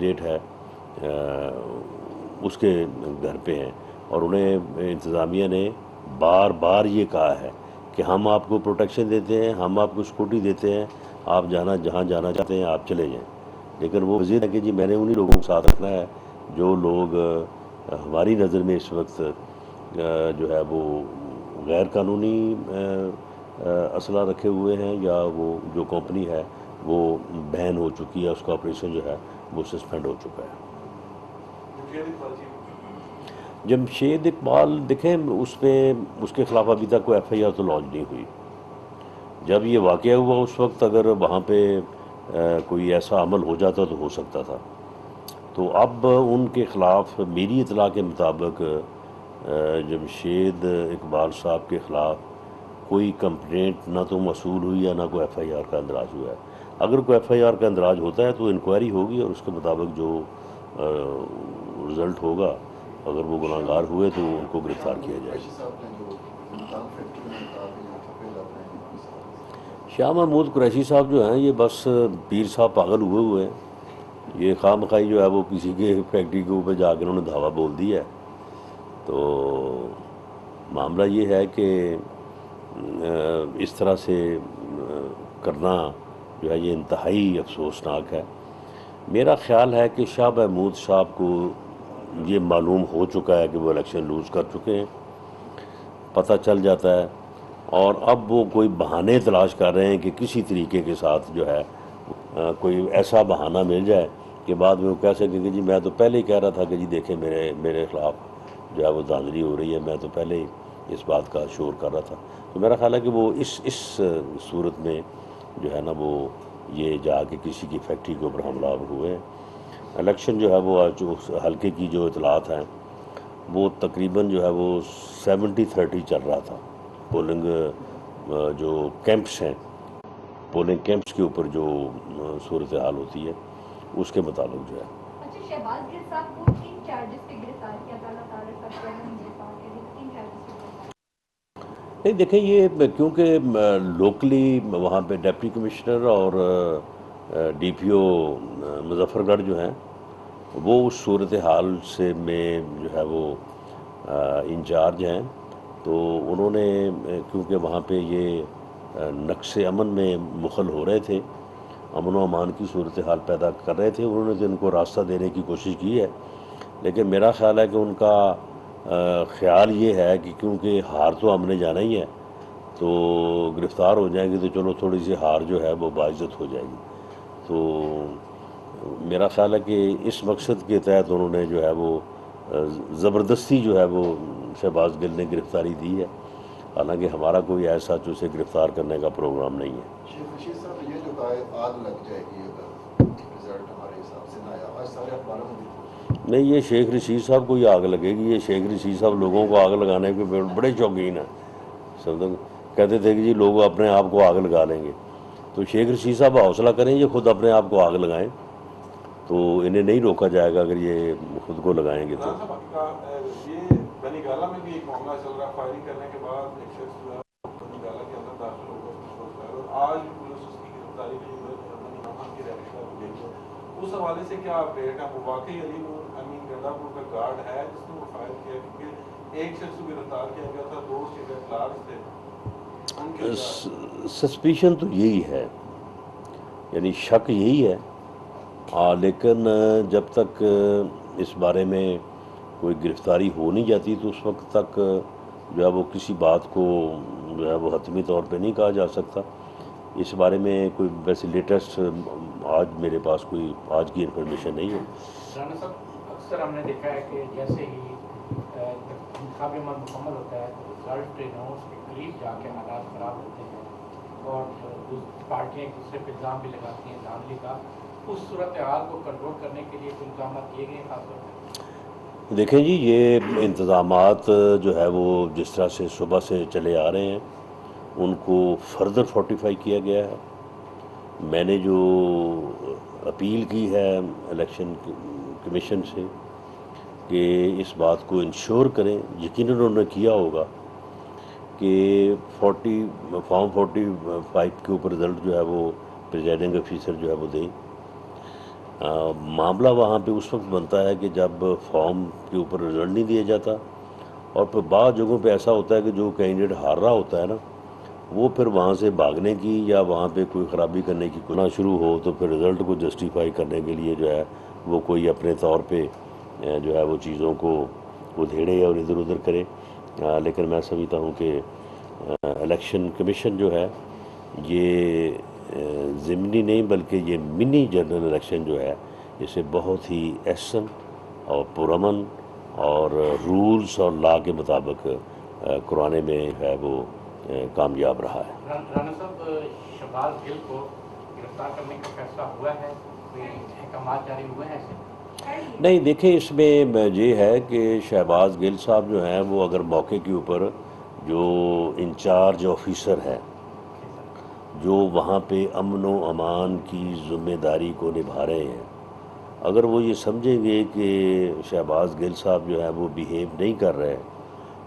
Date ہے اس کے گھر پہ ہیں، اور انہیں انتظامیہ نے بار بار یہ کہا ہے کہ ہم آپ کو پروٹیکشن دیتے ہیں، ہم آپ کو سیکورٹی دیتے ہیں، آپ جہاں جانا چاہتے ہیں آپ چلے جائیں، لیکن وہ وزیر ہے کہ جی میں نے انہی لوگوں کو ساتھ رکھنا ہے جو لوگ ہماری نظر میں اس وقت جو ہے وہ غیر قانونی اسلحہ رکھے ہوئے ہیں، یا وہ جو کمپنی ہے وہ بین ہو چکی ہے، اس کا آپریشن جو ہے وہ سسپینڈ ہو چکا ہے۔ جمشید اقبال دیکھیں اس کے خلاف ابھی تک کوئی ایف آئی آر تو لانچ نہیں ہوئی۔ جب یہ واقعہ ہوا اس وقت اگر وہاں پہ کوئی ایسا عمل ہو جاتا تو ہو سکتا تھا، تو اب ان کے خلاف میری اطلاع کے مطابق جمشید اقبال صاحب کے خلاف کوئی کمپلینٹ نہ تو موصول ہوئی ہے، نہ کوئی ایف آئی آر کا اندراج ہوا ہے۔ اگر کوئی ایف آئی آر کا اندراج ہوتا ہے تو انکوائری ہوگی، اور اس کے مطابق جو رزلٹ ہوگا، اگر وہ گناہ گار ہوئے تو ان کو گرفتار کیا جائے گا۔ شاہ محمود قریشی صاحب جو ہیں یہ بس پیر صاحب پاگل ہوئے ہیں، یہ خواہ مخواہ جو ہے وہ کسی کے فیکٹری کے اوپر جا کے انہوں نے دھاوا بول دیا ہے۔ تو معاملہ یہ ہے کہ اس طرح سے کرنا جو ہے یہ انتہائی افسوسناک ہے۔ میرا خیال ہے کہ شاہ محمود صاحب کو یہ معلوم ہو چکا ہے کہ وہ الیکشن لوز کر چکے ہیں، پتہ چل جاتا ہے، اور اب وہ کوئی بہانے تلاش کر رہے ہیں کہ کسی طریقے کے ساتھ جو ہے کوئی ایسا بہانہ مل جائے کہ بعد میں وہ کہہ سکے کہ جی میں تو پہلے ہی کہہ رہا تھا کہ جی دیکھیں میرے خلاف جو ہے وہ دھاندلی ہو رہی ہے، میں تو پہلے ہی اس بات کا شور کر رہا تھا۔ تو میرا خیال ہے کہ وہ اس صورت میں جو ہے نا وہ یہ جا کے کسی کی فیکٹری کے اوپر حملہ ہوئے ہیں۔ الیکشن جو ہے وہ آج حلقے کی جو اطلاعات ہیں وہ تقریباً جو ہے وہ 70-30 چل رہا تھا۔ پولنگ جو کیمپس ہیں، پولنگ کیمپس کے اوپر جو صورتحال ہوتی ہے اس کے مطابق جو ہے۔ اچھا، شہباز گل صاحب کو کن چارجز پہ گرفتار کیا تعالیٰ نہیں دیکھیں، یہ کیونکہ لوکلی وہاں پہ ڈپٹی کمشنر اور ڈی پی او مظفر گڑھ جو ہیں وہ اس صورتحال سے میں جو ہے وہ انچارج ہیں، تو انہوں نے کیونکہ وہاں پہ یہ نقص امن میں مخل ہو رہے تھے، امن و امان کی صورتحال پیدا کر رہے تھے، انہوں نے تو ان کو راستہ دینے کی کوشش کی ہے، لیکن میرا خیال ہے کہ ان کا خیال یہ ہے کہ کیونکہ ہار تو ہم نے جانا ہی ہے، تو گرفتار ہو جائیں گے تو چلو تھوڑی سی ہار جو ہے وہ باعزت ہو جائے گی۔ تو میرا خیال ہے کہ اس مقصد کے تحت انہوں نے جو ہے وہ زبردستی جو ہے وہ شہباز گل نے گرفتاری دی ہے، حالانکہ ہمارا کوئی ایسا اسے گرفتار کرنے کا پروگرام نہیں ہے۔ شیخ رشید صاحب، یہ جو آگ لگ جائے گی اگر رزلٹ ہمارے حساب سے نہ آیا، آج سارے اخباروں میں نہیں، یہ شیخ رشید صاحب کو یہ آگ لگے گی، یہ شیخ رشید صاحب لوگوں کو آگ لگانے کے بڑے شوقین ہیں، کہتے تھے کہ جی لوگ اپنے آپ کو آگ لگا لیں گے، تو شیخ رشید صاحب حوصلہ کریں، یہ خود اپنے آپ کو آگ لگائیں، تو انہیں نہیں روکا جائے گا اگر یہ خود کو لگائیں گے تو۔ یہ بنی گالہ میں بھی ایک معاملہ چل رہا، فائرنگ کرنے کے بعد ایک شخص جو ہے بنی گالہ کے اندر داخل ہو گیا، اور آج پولیس اس کی گرفتاری کے لیے بنی گالہ کی رہائش گاہ گئی ہے۔ اس حوالے سے کیا اپڈیٹ ہے؟ وہ واقعی علی امین گنڈا پور کا گارڈ ہے جس نے وہ فائر کیا؟ کیونکہ ایک شخص کو گرفتار کیا گیا تھا، 2 سیکرٹ لارج تھے۔ سسپیشن تو یہی ہے، یعنی شک یہی ہے، لیکن جب تک اس بارے میں کوئی گرفتاری ہو نہیں جاتی تو اس وقت تک جو ہے وہ کسی بات کو جو ہے وہ حتمی طور پہ نہیں کہا جا سکتا۔ اس بارے میں کوئی ویسے لیٹسٹ آج میرے پاس کوئی آج کی انفارمیشن نہیں ہے۔ رانا صاحب، اکثر ہم نے دیکھا ہے کہ جیسے ہی انتخابی عمل مکمل ہوتا ہے تو رزلٹ اناؤنس کے قریب جا کے حالات خراب ہوتے ہیں اور پارٹیاں ایک دوسرے پہ الزام بھی لگاتی ہیں دھاندلی کا۔ اس صورتحال کو کنٹرول کرنے کے لیے کوئی انتظامات کیے گئے خاص طور پہ؟ دیکھیں جی، یہ انتظامات جو ہے وہ جس طرح سے صبح سے چلے آ رہے ہیں ان کو فردر فورٹیفائی کیا گیا ہے۔ میں نے جو اپیل کی ہے الیکشن کمیشن سے کہ اس بات کو انشور کریں، یقیناً انہوں نے کیا ہوگا کہ فارم 45 کے اوپر رزلٹ جو ہے وہ پریزائڈنگ آفیسر جو ہے وہ دیں، معاملہ وہاں پہ اس وقت بنتا ہے کہ جب فارم کے اوپر رزلٹ نہیں دیا جاتا، اور پھر بعض جگہوں پہ ایسا ہوتا ہے کہ جو کینڈیڈیٹ ہار رہا ہوتا ہے نا، وہ پھر وہاں سے بھاگنے کی یا وہاں پہ کوئی خرابی کرنے کی کوشش شروع ہو، تو پھر رزلٹ کو جسٹیفائی کرنے کے لیے جو ہے وہ کوئی اپنے طور پہ جو ہے وہ چیزوں کو ادھیڑے اور ادھر ادھر کرے۔ لیکن میں سمجھتا ہوں کہ الیکشن کمیشن جو ہے یہ ضمنی نہیں بلکہ یہ منی جنرل الیکشن جو ہے اسے بہت ہی احسن اور پرامن اور رولز اور لا کے مطابق کرانے میں ہے وہ کامیاب رہا ہے۔ رانا صاحب، شہباز گل کو گرفتار کرنے کا فیصلہ ہوا ہے؟ کوئی احکامات جاری ہوئے ہیں ایسے؟ نہیں، دیکھیں اس میں یہ ہے کہ شہباز گل صاحب جو ہیں وہ اگر موقع کے اوپر جو انچارج آفیسر ہے جو وہاں پہ امن و امان کی ذمہ داری کو نبھا رہے ہیں، اگر وہ یہ سمجھیں گے کہ شہباز گل صاحب جو ہے وہ بیہیو نہیں کر رہے،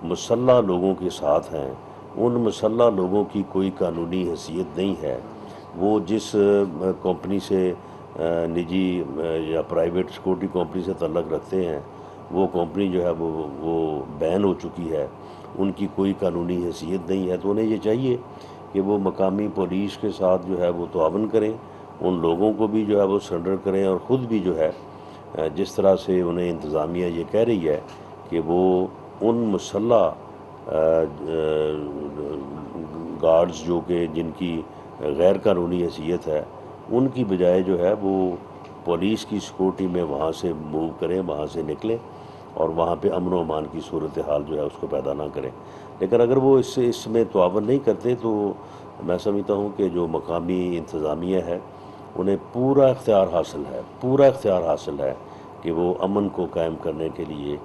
مسلح لوگوں کے ساتھ ہیں، ان مسلح لوگوں کی کوئی قانونی حیثیت نہیں ہے، وہ جس کمپنی سے نجی یا پرائیویٹ سیکورٹی کمپنی سے تعلق رکھتے ہیں، وہ کمپنی جو ہے وہ بین ہو چکی ہے، ان کی کوئی قانونی حیثیت نہیں ہے، تو انہیں یہ چاہیے کہ وہ مقامی پولیس کے ساتھ جو ہے وہ تعاون کریں، ان لوگوں کو بھی جو ہے وہ سرنڈر کریں، اور خود بھی جو ہے جس طرح سے انہیں انتظامیہ یہ کہہ رہی ہے کہ وہ ان مسلح گارڈز جو کہ جن کی غیر قانونی حیثیت ہے، ان کی بجائے جو ہے وہ پولیس کی سیکورٹی میں وہاں سے موو کریں، وہاں سے نکلیں، اور وہاں پہ امن و امان کی صورتحال جو ہے اس کو پیدا نہ کریں۔ لیکن اگر وہ اس میں تعاون نہیں کرتے تو میں سمجھتا ہوں کہ جو مقامی انتظامیہ ہے انہیں پورا اختیار حاصل ہے کہ وہ امن کو قائم کرنے کے لیے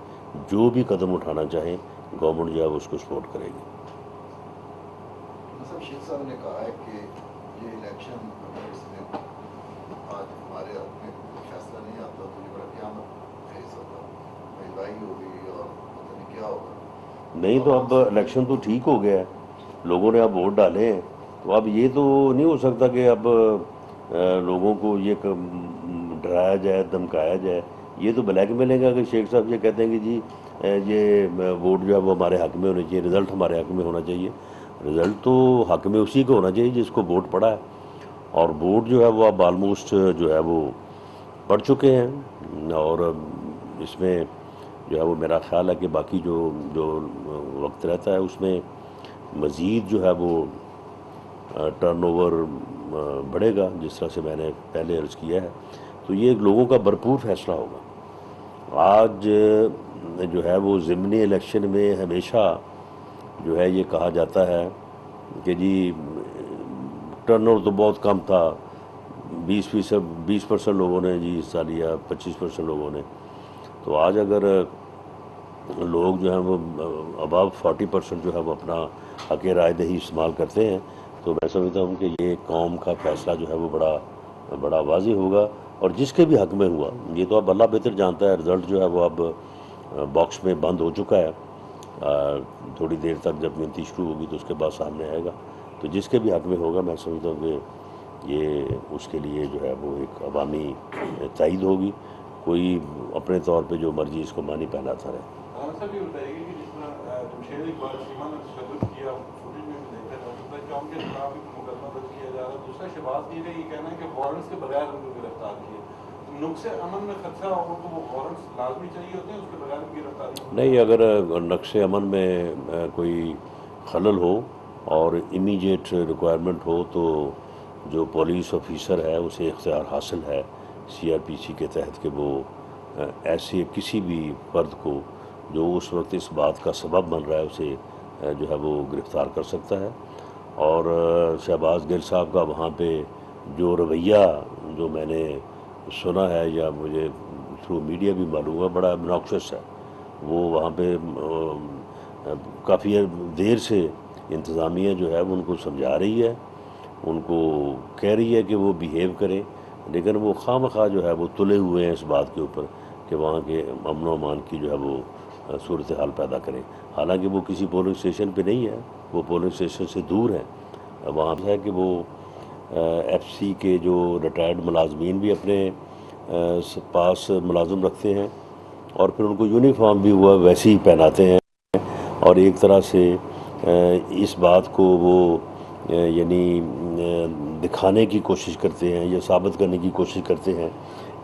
جو بھی قدم اٹھانا چاہیں گورنمنٹ جو ہے اس کو سپورٹ کرے گی۔ مصعب شیخ صاحب نے کہا ہے کہ یہ الیکشن اگر اس میں آج ہمارے حق میں فیصلہ نہیں آتا تو یہ بڑا قیامت خیز ہوگا، مہنگائی ہوگی اور پتہ نہیں کیا ہوگا۔ نہیں تو اب الیکشن تو ٹھیک ہو گیا ہے، لوگوں نے اب ووٹ ڈالے ہیں، تو اب یہ تو نہیں ہو سکتا کہ اب لوگوں کو یہ ڈرایا جائے، دھمکایا جائے۔ یہ تو بلیک میلنگ ہے کہ شیخ صاحب یہ کہتے ہیں کہ جی یہ ووٹ جو ہے وہ ہمارے حق میں ہونے چاہیے، رزلٹ ہمارے حق میں ہونا چاہیے۔ رزلٹ تو حق میں اسی کو ہونا چاہیے جس کو ووٹ پڑا ہے، اور ووٹ جو ہے وہ اب آلموسٹ جو ہے وہ پڑ چکے ہیں، اور اس میں جو ہے وہ میرا خیال ہے کہ باقی جو وقت رہتا ہے اس میں مزید جو ہے وہ ٹرن اوور بڑھے گا، جس طرح سے میں نے پہلے عرض کیا ہے، تو یہ لوگوں کا بھرپور فیصلہ ہوگا۔ آج جو ہے وہ ضمنی الیکشن میں ہمیشہ جو ہے یہ کہا جاتا ہے کہ جی ٹرن اوور تو بہت کم تھا، 20% لوگوں نے جی حصہ لیا، 25% لوگوں نے، تو آج اگر لوگ جو ہیں وہ ابو 40% جو ہے وہ اپنا حق رائے دہی استعمال کرتے ہیں، تو میں سمجھتا ہوں کہ یہ قوم کا فیصلہ جو ہے وہ بڑا واضح ہوگا، اور جس کے بھی حق میں ہوا، یہ تو اب اللہ بہتر جانتا ہے، رزلٹ جو ہے وہ اب باکس میں بند ہو چکا ہے، تھوڑی دیر تک جب گنتی شروع ہوگی تو اس کے بعد سامنے آئے گا، تو جس کے بھی حق میں ہوگا میں سمجھتا ہوں کہ یہ اس کے لیے جو ہے وہ ایک عوامی تائید ہوگی، کوئی اپنے طور پہ جو مرضی اس کو مانی پہناتا رہے۔ صاحب یہ بتائیے کہ جس طرح جمشید اقبال چیمہ نے تشدد کیا، فوٹیج میں بھی دیکھا جا سکتا ہے کہ ان کے خلاف بھی مقدمہ درج کیا جا رہا ہے۔ دوسرا شہباز گل کا یہ کہنا ہے کہ وارنٹس کے بغیر ان کو گرفتار کیا، نقص امن میں خدشہ ہو تو وہ وارنٹس لازمی چاہیے ہوتے ہیں، اس کے بغیر بھی گرفتاری نہیں، اگر نقش امن میں کوئی خلل ہو اور امیجیٹ ریکوائرمنٹ ہو تو جو پولیس آفیسر ہے اسے اختیار حاصل ہے CRPC کے تحت کہ وہ ایسے کسی بھی فرد کو جو اس وقت اس بات کا سبب بن رہا ہے اسے جو ہے وہ گرفتار کر سکتا ہے۔ اور شہباز گل صاحب کا وہاں پہ جو رویہ جو میں نے سنا ہے یا مجھے تھرو میڈیا بھی معلوم ہے بڑا obnoxious ہے، وہ وہاں پہ کافی دیر سے انتظامیہ جو ہے وہ ان کو سمجھا رہی ہے، ان کو کہہ رہی ہے کہ وہ بیہیو کریں، لیکن وہ خواہ مخواہ جو ہے وہ تلے ہوئے ہیں اس بات کے اوپر کہ وہاں کے امن و امان کی جو ہے وہ صورتحال پیدا کریں، حالانکہ وہ کسی پولنگ اسٹیشن پہ نہیں ہے، وہ پولنگ اسٹیشن سے دور ہیں۔ وہاں پہ ہے کہ وہ FC کے جو ریٹائرڈ ملازمین بھی اپنے پاس ملازم رکھتے ہیں اور پھر ان کو یونیفارم بھی وہ ویسے ہی پہناتے ہیں اور ایک طرح سے اس بات کو وہ یعنی دکھانے کی کوشش کرتے ہیں یا ثابت کرنے کی کوشش کرتے ہیں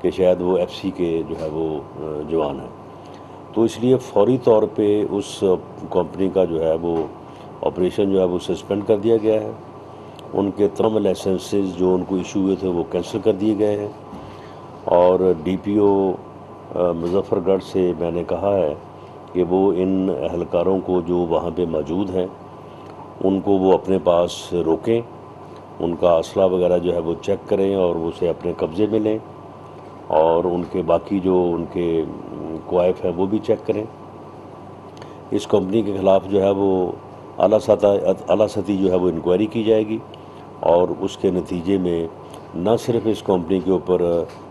کہ شاید وہ ایف سی کے جو ہے وہ جوان ہیں. تو اس لیے فوری طور پہ اس کمپنی کا جو ہے وہ آپریشن جو ہے وہ سسپینڈ کر دیا گیا ہے. ان کے تمام لائسنسز جو ان کو ایشو ہوئے تھے وہ کینسل کر دیے گئے ہیں اور ڈی پی او مظفر گڑھ سے میں نے کہا ہے کہ وہ ان اہلکاروں کو جو وہاں پہ موجود ہیں ان کو وہ اپنے پاس روکیں, ان کا اسلحہ وغیرہ جو ہے وہ چیک کریں اور اسے اپنے قبضے میں لیں اور ان کے باقی جو ان کے کوائف ہیں وہ بھی چیک کریں. اس کمپنی کے خلاف جو ہے وہ اعلیٰ سطحی جو ہے وہ انکوائری کی جائے گی اور اس کے نتیجے میں نہ صرف اس کمپنی کے اوپر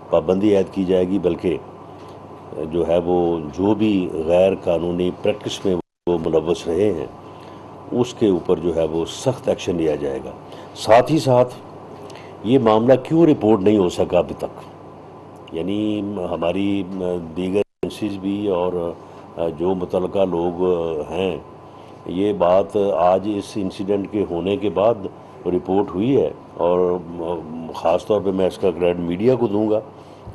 پابندی عائد کی جائے گی بلکہ جو ہے وہ جو بھی غیر قانونی پریکٹس میں وہ ملوث رہے ہیں اس کے اوپر جو ہے وہ سخت ایکشن لیا جائے گا. ساتھ ہی ساتھ یہ معاملہ کیوں رپورٹ نہیں ہو سکا ابھی تک, یعنی ہماری دیگر ایجنسیز بھی اور جو متعلقہ لوگ ہیں, یہ بات آج اس انسیڈنٹ کے ہونے کے بعد رپورٹ ہوئی ہے اور خاص طور پہ میں اس کا کریڈٹ میڈیا کو دوں گا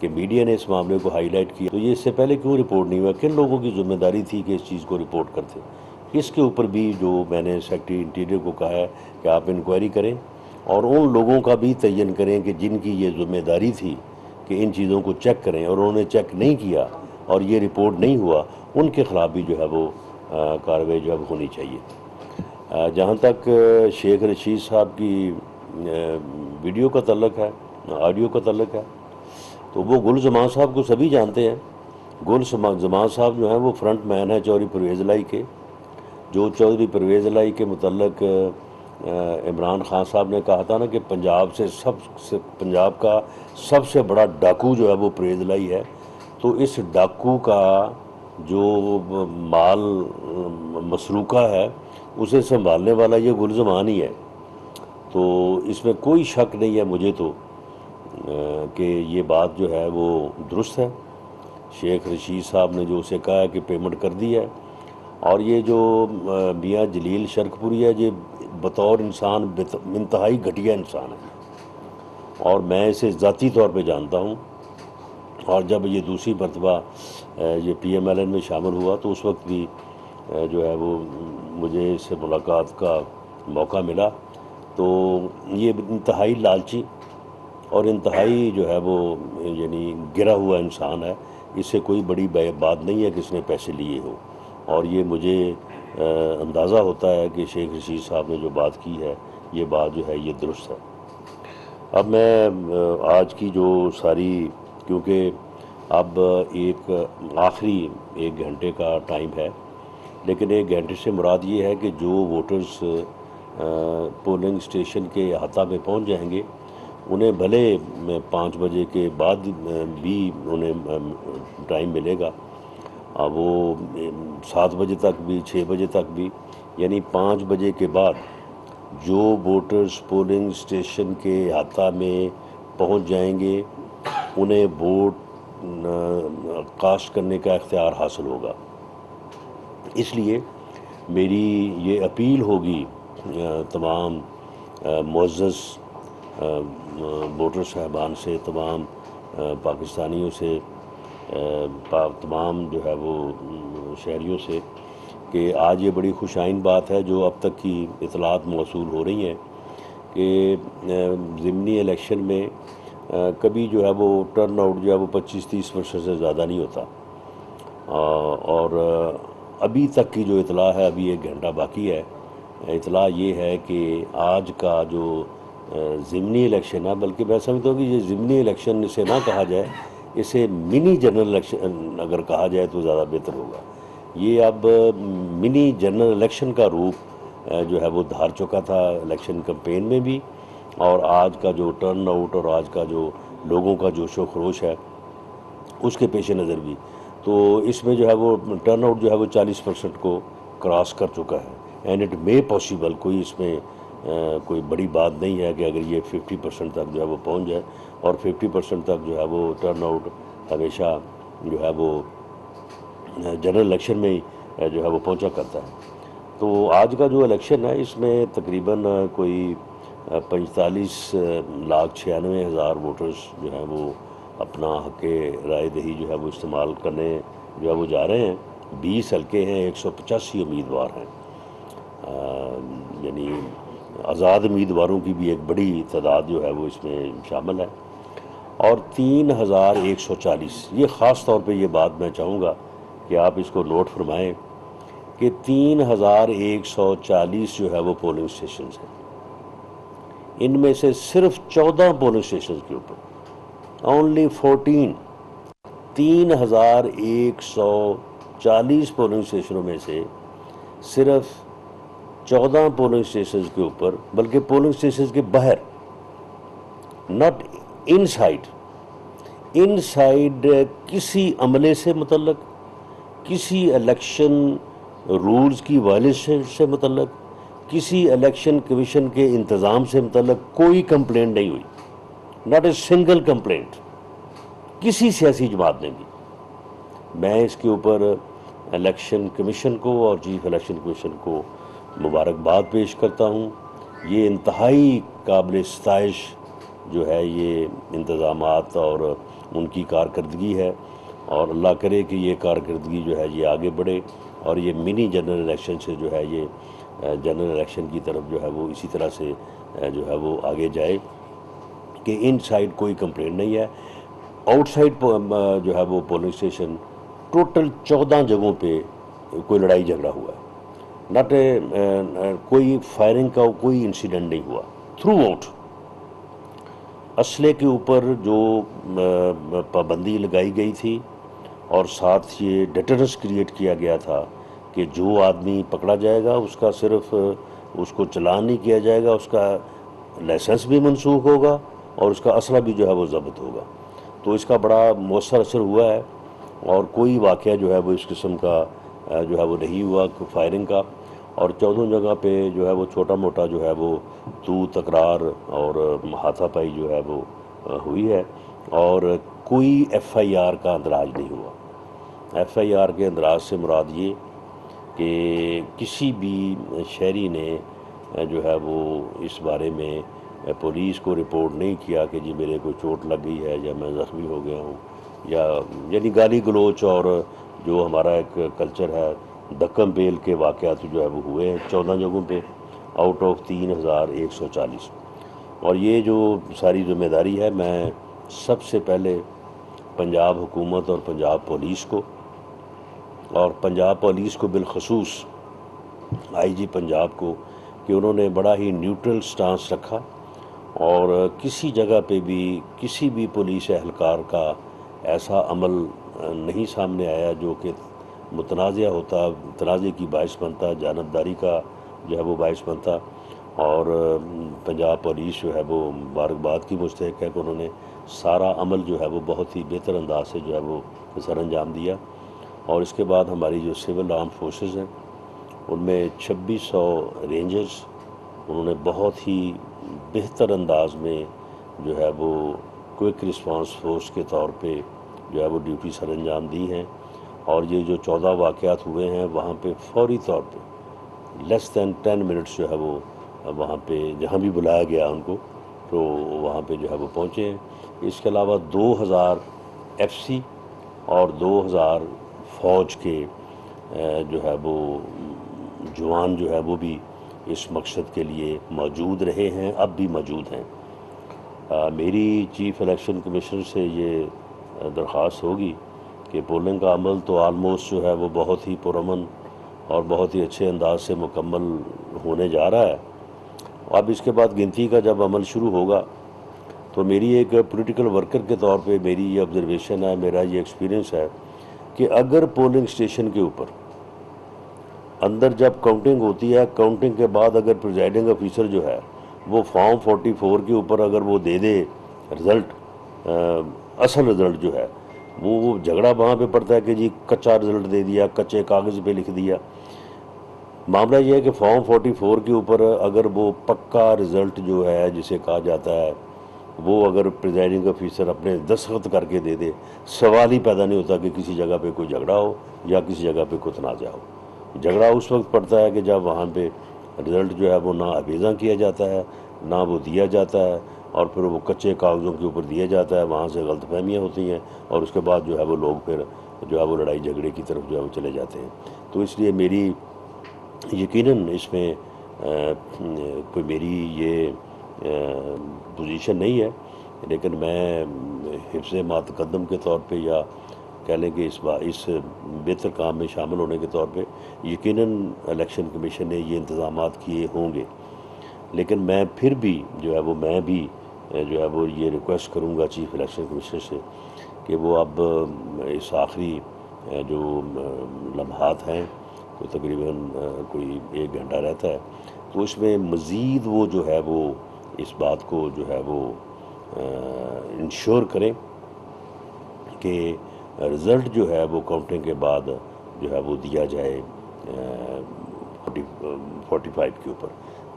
کہ میڈیا نے اس معاملے کو ہائی لائٹ کیا. تو یہ اس سے پہلے کیوں رپورٹ نہیں ہوا, کن لوگوں کی ذمہ داری تھی کہ اس چیز کو رپورٹ کرتے. اس کے اوپر بھی جو میں نے سیکرٹری انٹیریئر کو کہا ہے کہ آپ انکوائری کریں اور ان لوگوں کا بھی تعین کریں کہ جن کی یہ ذمہ داری تھی کہ ان چیزوں کو چیک کریں اور انہوں نے چیک نہیں کیا اور یہ رپورٹ نہیں ہوا, ان کے خلاف بھی جو ہے وہ کارروائی جو ہے ہونی چاہیے. جہاں تک شیخ رشید صاحب کی ویڈیو کا تعلق ہے, آڈیو کا تعلق ہے, تو وہ گل زمان صاحب کو سبھی جانتے ہیں. گل زمان صاحب جو ہیں وہ فرنٹ مین ہیں چودھری پرویز الہی کے. جو چودھری پرویز الہی کے متعلق عمران خان صاحب نے کہا تھا نا کہ پنجاب کا سب سے بڑا ڈاکو جو ہے وہ پرویز الہی ہے, تو اس ڈاکو کا جو مال مسروقہ ہے اسے سنبھالنے والا یہ گل زمان ہی ہے. تو اس میں کوئی شک نہیں ہے مجھے تو کہ یہ بات جو ہے وہ درست ہے. شیخ رشید صاحب نے جو اسے کہا ہے کہ پیمنٹ کر دی ہے, اور یہ جو میاں جلیل شرک پوری ہے یہ بطور انسان انتہائی گھٹیا انسان ہے اور میں اسے ذاتی طور پہ جانتا ہوں. اور جب یہ دوسری مرتبہ یہ پی ایم ایل این میں شامل ہوا تو اس وقت بھی جو ہے وہ مجھے اس سے ملاقات کا موقع ملا. تو یہ انتہائی لالچی اور انتہائی جو ہے وہ یعنی گرا ہوا انسان ہے. اس سے کوئی بڑی بات نہیں ہے کہ اس نے پیسے لیے ہو, اور یہ مجھے اندازہ ہوتا ہے کہ شیخ رشید صاحب نے جو بات کی ہے یہ بات جو ہے یہ درست ہے. اب میں آج کی جو ساری, کیونکہ اب ایک آخری 1 گھنٹے کا ٹائم ہے, لیکن 1 گھنٹے سے مراد یہ ہے کہ جو ووٹرز پولنگ اسٹیشن کے احاطہ میں پہنچ جائیں گے انہیں بھلے 5 بجے کے بعد بھی انہیں ٹائم ملے گا, وہ 7 بجے تک بھی 6 بجے تک بھی, یعنی 5 بجے کے بعد جو ووٹرز پولنگ اسٹیشن کے احاطہ میں پہنچ جائیں گے انہیں ووٹ کاسٹ کرنے کا اختیار حاصل ہوگا. اس لیے میری یہ اپیل ہوگی تمام معزز ووٹر صاحبان سے, تمام پاکستانیوں سے, تمام جو ہے وہ شہریوں سے کہ آج یہ بڑی خوش آئند بات ہے جو اب تک کی اطلاعات موصول ہو رہی ہیں کہ ضمنی الیکشن میں کبھی جو ہے وہ ٹرن آؤٹ جو ہے وہ 25-30% سے زیادہ نہیں ہوتا, اور ابھی تک کی جو اطلاع ہے, ابھی 1 گھنٹہ باقی ہے, اطلاع یہ ہے کہ آج کا جو ضمنی الیکشن ہے, بلکہ میں سمجھتا ہوں کہ یہ ضمنی الیکشن اسے نہ کہا جائے, اسے منی جنرل الیکشن اگر کہا جائے تو زیادہ بہتر ہوگا. یہ اب منی جنرل الیکشن کا روپ جو ہے وہ دھار چکا تھا الیکشن کمپین میں بھی, اور آج کا جو ٹرن آؤٹ اور آج کا جو لوگوں کا جوش و خروش ہے اس کے پیش نظر بھی. تو اس میں جو ہے وہ ٹرن آؤٹ جو ہے وہ 40% کو کراس کر چکا ہے, اینڈ اٹ مے پاسبل, کوئی اس میں کوئی بڑی بات نہیں ہے کہ اگر یہ 50% تک جو ہے وہ پہنچ جائے، اور 50% تک جو ہے وہ ٹرن آؤٹ ہمیشہ جو ہے وہ جنرل الیکشن میں ہی جو ہے وہ پہنچا کرتا ہے۔ تو آج کا جو الیکشن ہے اس میں تقریباً کوئی 45,96,000 ووٹرز جو ہیں وہ اپنا حق رائے دہی جو ہے وہ استعمال کرنے جو ہے وہ جا رہے ہیں۔ 20 حلقے ہیں، 185 امیدوار ہیں، یعنی آزاد امیدواروں کی بھی ایک بڑی تعداد جو ہے وہ اس میں شامل ہے، اور 3,140، یہ خاص طور پہ یہ بات میں چاہوں گا کہ آپ اس کو نوٹ فرمائیں کہ 3,140 جو ہے وہ پولنگ اسٹیشنز ہیں، ان میں سے صرف 14 پولنگ اسٹیشنز کے اوپر اونلی 14، 3,140 پولنگ اسٹیشنوں میں سے صرف 14 پولنگ اسٹیشنز کے اوپر، بلکہ پولنگ اسٹیشنز کے باہر، ناٹ ان سائڈ کسی عملے سے متعلق، کسی الیکشن رولز کی وائلیشن سے متعلق، کسی الیکشن کمیشن کے انتظام سے متعلق کوئی کمپلینٹ نہیں ہوئی، ناٹ اے سنگل کمپلینٹ کسی سیاسی جماعت نے بھی۔ میں اس کے اوپر الیکشن کمیشن کو اور چیف الیکشن کمیشن کو مبارکباد پیش کرتا ہوں۔ یہ انتہائی قابل ستائش جو ہے یہ انتظامات اور ان کی کارکردگی ہے، اور اللہ کرے کہ یہ کارکردگی جو ہے یہ آگے بڑھے، اور یہ منی جنرل الیکشن سے جو ہے یہ جنرل الیکشن کی طرف جو ہے وہ اسی طرح سے جو ہے وہ آگے جائے کہ ان سائڈ کوئی کمپلینٹ نہیں ہے۔ آؤٹ سائڈ جو ہے وہ پولنگ اسٹیشن ٹوٹل 14 جگہوں پہ کوئی لڑائی جھگڑا ہوا ہے، ناٹ کوئی فائرنگ کا کوئی انسیڈنٹ نہیں ہوا تھرو آؤٹ۔ اسلحے کے اوپر جو پابندی لگائی گئی تھی، اور ساتھ یہ ڈیٹرنس کریٹ کیا گیا تھا کہ جو آدمی پکڑا جائے گا اس کا صرف اس کو چلان نہیں کیا جائے گا، اس کا لائسنس بھی منسوخ ہوگا اور اس کا اسلحہ بھی جو ہے وہ ضبط ہوگا۔ تو اس کا بڑا مؤثر اثر ہوا ہے، اور کوئی واقعہ جو ہے وہ اس قسم کا جو ہے وہ نہیں ہوا فائرنگ کا، اور 14 جگہ پہ جو ہے وہ چھوٹا موٹا جو ہے وہ تکرار اور ہاتھا پائی جو ہے وہ ہوئی ہے، اور کوئی ایف آئی آر کا اندراج نہیں ہوا۔ ایف آئی آر کے اندراج سے مراد یہ کہ کسی بھی شہری نے جو ہے وہ اس بارے میں پولیس کو رپورٹ نہیں کیا کہ جی میرے کو چوٹ لگ گئی ہے یا میں زخمی ہو گیا ہوں، یا یعنی گالی گلوچ اور جو ہمارا ایک کلچر ہے دکم بیل کے واقعات جو ہے وہ ہوئے ہیں 14 جگہوں پہ آؤٹ آف 3,140۔ اور یہ جو ساری ذمہ داری ہے میں سب سے پہلے پنجاب حکومت اور پنجاب پولیس کو، اور پنجاب پولیس کو بالخصوص آئی جی پنجاب کو، کہ انہوں نے بڑا ہی نیوٹرل سٹانس رکھا، اور کسی جگہ پہ بھی کسی بھی پولیس اہلکار کا ایسا عمل نہیں سامنے آیا جو کہ متنازع ہوتا، تنازع کی باعث بنتا، جانبداری کا جو ہے وہ باعث بنتا۔ اور پنجاب پولیس جو ہے وہ مبارکباد کی مستحق ہے کہ انہوں نے سارا عمل جو ہے وہ بہت ہی بہتر انداز سے جو ہے وہ سر انجام دیا۔ اور اس کے بعد ہماری جو سول آرم فورسز ہیں ان میں 2600 رینجرز، انہوں نے بہت ہی بہتر انداز میں جو ہے وہ کوئک رسپانس فورس کے طور پہ جو ہے وہ ڈیوٹی سر انجام دی ہیں، اور یہ جو 14 واقعات ہوئے ہیں وہاں پہ فوری طور پہ لیس دین 10 منٹس جو ہے وہ وہاں پہ جہاں بھی بلایا گیا ان کو تو وہاں پہ جو ہے وہ پہنچے ہیں۔ اس کے علاوہ 2000 ایف سی اور 2000 فوج کے جو ہے وہ جوان جو ہے وہ بھی اس مقصد کے لیے موجود رہے ہیں، اب بھی موجود ہیں۔ میری چیف الیکشن کمیشنر سے یہ درخواست ہوگی کہ پولنگ کا عمل تو آلموسٹ جو ہے وہ بہت ہی پرامن اور بہت ہی اچھے انداز سے مکمل ہونے جا رہا ہے۔ اب اس کے بعد گنتی کا جب عمل شروع ہوگا تو میری ایک پولیٹیکل ورکر کے طور پہ میری یہ آبزرویشن ہے، میرا یہ ایکسپیرینس ہے کہ اگر پولنگ اسٹیشن کے اوپر اندر جب کاؤنٹنگ ہوتی ہے، کاؤنٹنگ کے بعد اگر پریزائڈنگ آفیسر جو ہے وہ فارم 44 کے اوپر اگر وہ دے دے رزلٹ، اصل رزلٹ جو ہے وہ جھگڑا وہاں پہ پڑتا ہے کہ جی کچا رزلٹ دے دیا، کچے کاغذ پہ لکھ دیا۔ معاملہ یہ ہے کہ فارم 44 کے اوپر اگر وہ پکا رزلٹ جو ہے جسے کہا جاتا ہے وہ اگر پریزائڈنگ آفیسر اپنے دستخط کر کے دے دے، سوال ہی پیدا نہیں ہوتا کہ کسی جگہ پہ کوئی جھگڑا ہو یا کسی جگہ پہ کوئی تنازع ہو۔ جھگڑا اس وقت پڑتا ہے کہ جب وہاں پہ رزلٹ جو ہے وہ نہ ابیزاں کیا جاتا ہے، نہ وہ دیا جاتا ہے، اور پھر وہ کچے کاغذوں کے اوپر دیا جاتا ہے، وہاں سے غلط فہمیاں ہوتی ہیں، اور اس کے بعد جو ہے وہ لوگ پھر جو ہے وہ لڑائی جھگڑے کی طرف جو ہے وہ چلے جاتے ہیں۔ تو اس لیے میری یقیناً اس میں کوئی میری یہ پوزیشن نہیں ہے، لیکن میں حفظ ما تقدم کے طور پہ یا کہہ لیں کہ اس بہتر کام میں شامل ہونے کے طور پہ یقیناً الیکشن کمیشن نے یہ انتظامات کیے ہوں گے، لیکن میں پھر بھی جو ہے وہ میں بھی جو ہے وہ یہ ریکویسٹ کروں گا چیف الیکشن کمیشنر سے کہ وہ اب اس آخری جو لمحات ہیں تو تقریباً کوئی 1 گھنٹہ رہتا ہے، تو اس میں مزید وہ جو ہے وہ اس بات کو جو ہے وہ انشور کریں کہ رزلٹ جو ہے وہ کاؤنٹنگ کے بعد جو ہے وہ دیا جائے 45 کے اوپر،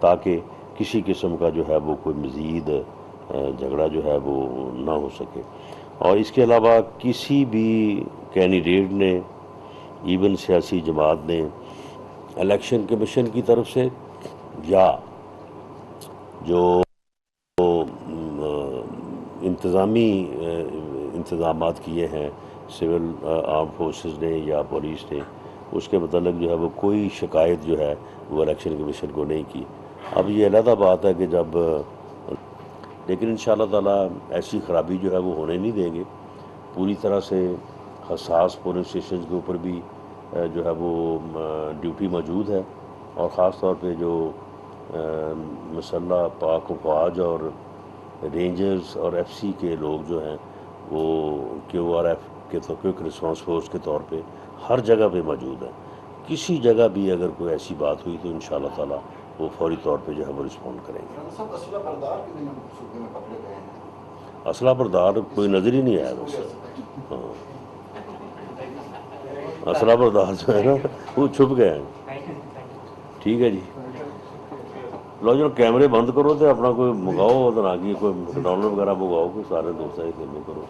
تاکہ کسی قسم کا جو ہے وہ کوئی مزید جھگڑا جو ہے وہ نہ ہو سکے۔ اور اس کے علاوہ کسی بھی کینڈیڈیٹ نے، ایون سیاسی جماعت نے، الیکشن کمیشن کی طرف سے یا جو انتظامی انتظامات کیے ہیں سول آرم فورسز نے یا پولیس نے، اس کے متعلق جو ہے وہ کوئی شکایت جو ہے وہ الیکشن کمیشن کو نہیں کی۔ اب یہ علیحدہ بات ہے کہ جب لیکن انشاءاللہ تعالیٰ ایسی خرابی جو ہے وہ ہونے نہیں دیں گے۔ پوری طرح سے حساس پولنگ اسٹیشنز کے اوپر بھی جو ہے وہ ڈیوٹی موجود ہے، اور خاص طور پہ جو مسلح پاک افواج اور رینجرز اور ایف سی کے لوگ جو ہیں وہ QRF کے تو کوئک رسپانس فورس کے طور پہ ہر جگہ پہ موجود ہیں۔ کسی جگہ بھی اگر کوئی ایسی بات ہوئی تو انشاءاللہ تعالیٰ وہ فوری طور پہ جو ہے وہ رسپونڈ کریں گے۔ سب اسلحہ بردار کتنے صوبے میں پکڑے گئے ہیں؟ اسلحہ بردار کوئی نظر ہی نہیں آیا ویسے۔ ہاں، اسلحہ بردار جو ہے نا وہ چھپ گئے ہیں۔ ٹھیک ہے جی، لو جو کیمرے بند کرو تو اپنا کوئی منگاؤ تو نہ کوئی ڈاؤن لوڈ وغیرہ منگاؤ، کوئی سارے دوست ہیں فلمیں کرو۔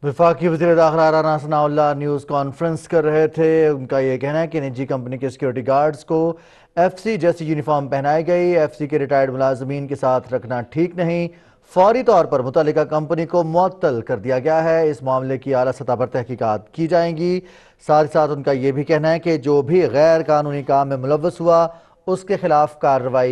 وفاقی وزیر داخلہ رانا ثناء اللہ نیوز کانفرنس کر رہے تھے۔ ان کا یہ کہنا ہے کہ نجی کمپنی کے سیکیورٹی گارڈز کو FCC جیسی یونیفارم پہنائی گئی، FCC کے ریٹائرڈ ملازمین کے ساتھ رکھنا ٹھیک نہیں، فوری طور پر متعلقہ کمپنی کو معطل کر دیا گیا ہے، اس معاملے کی اعلیٰ سطح پر تحقیقات کی جائیں گی۔ ساتھ ہی ساتھ ان کا یہ بھی کہنا ہے کہ جو بھی غیر قانونی کام میں ملوث ہوا اس کے خلاف کارروائی